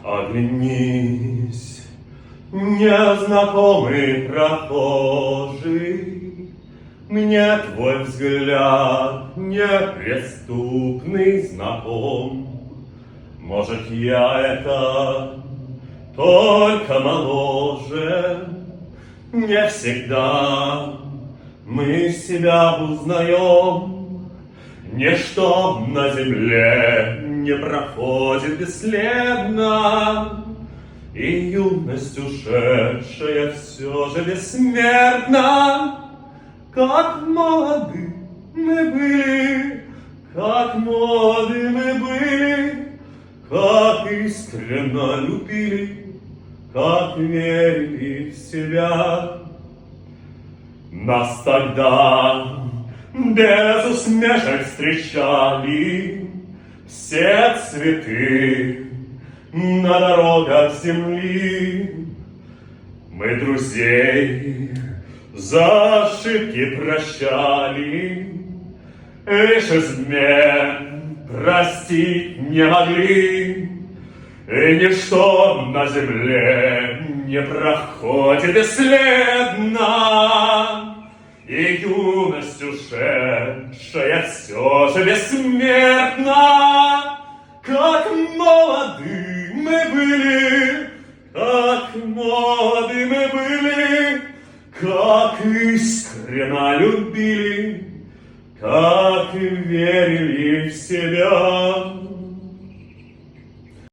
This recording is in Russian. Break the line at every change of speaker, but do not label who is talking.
Оглянись, незнакомый прохожий, мне твой взгляд неприступный знаком. Может, я это только моложе, не всегда мы себя узнаем. Ничто на земле не проходит бесследно, и юность ушедшая все же бессмертна. Как молоды мы были, как молоды мы были, как искренно любили, как верили в себя. Нас тогда без усмешек встречали все цветы на дорогах земли. Мы друзей за ошибки прощали, лишь измен простить не могли. И ничто на земле не проходит бесследно, и юность ушедшая все же бессмертна. Как молоды мы были, как молоды мы были, как искренно любили, как верили в себя.